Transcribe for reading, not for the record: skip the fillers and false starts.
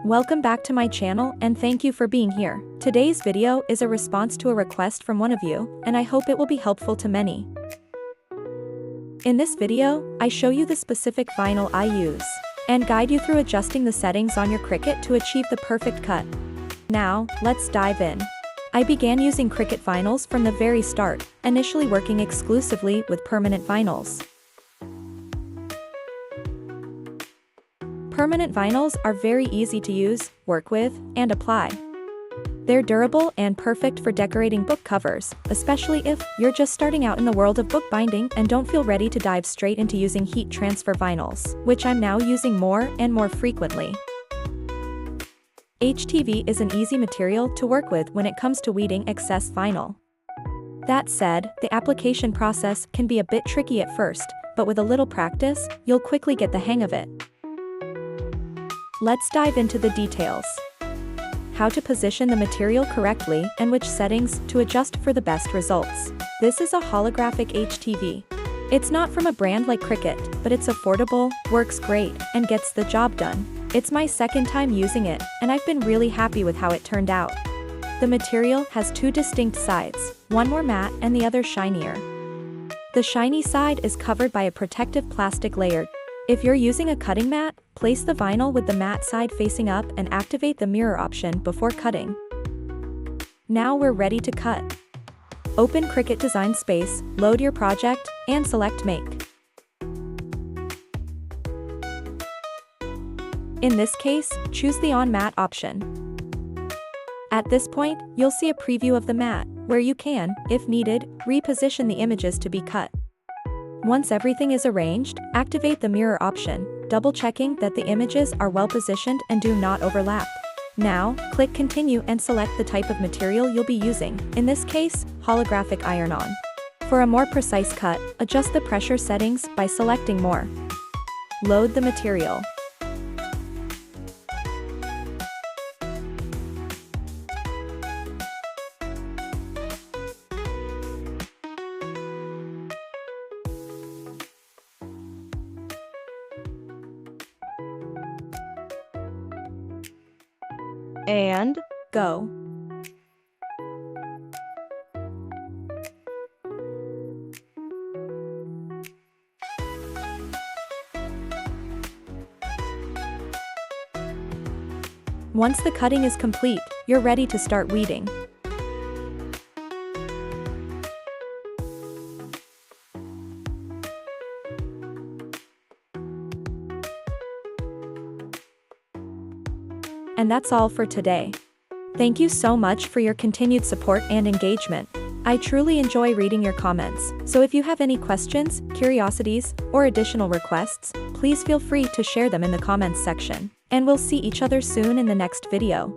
Welcome back to my channel and thank you for being here. Today's video is a response to a request from one of you, and I hope it will be helpful to many. In this video, I show you the specific vinyl I use, and guide you through adjusting the settings on your Cricut to achieve the perfect cut. Now, let's dive in. I began using Cricut vinyls from the very start, initially working exclusively with permanent vinyls. Permanent vinyls are very easy to use, work with, and apply. They're durable and perfect for decorating book covers, especially if you're just starting out in the world of bookbinding and don't feel ready to dive straight into using heat transfer vinyls, which I'm now using more and more frequently. HTV is an easy material to work with when it comes to weeding excess vinyl. That said, the application process can be a bit tricky at first, but with a little practice, you'll quickly get the hang of it. Let's dive into the details. How to position the material correctly and which settings to adjust for the best results. This is a holographic HTV. It's not from a brand like Cricut, but it's affordable, works great, and gets the job done. It's my second time using it, and I've been really happy with how it turned out. The material has two distinct sides, one more matte and the other shinier. The shiny side is covered by a protective plastic layer. If you're using a cutting mat, place the vinyl with the matte side facing up and activate the mirror option before cutting. Now we're ready to cut. Open Cricut Design Space, load your project, and select Make. In this case, choose the On Mat option. At this point, you'll see a preview of the mat, where you can, if needed, reposition the images to be cut. Once everything is arranged, activate the mirror option, double-checking that the images are well positioned and do not overlap. Now, click Continue and select the type of material you'll be using, in this case, holographic iron-on. For a more precise cut, adjust the pressure settings by selecting More. Load the material. And go. Once the cutting is complete, you're ready to start weeding. And that's all for today. Thank you so much for your continued support and engagement. I truly enjoy reading your comments, so if you have any questions, curiosities, or additional requests, please feel free to share them in the comments section. And we'll see each other soon in the next video.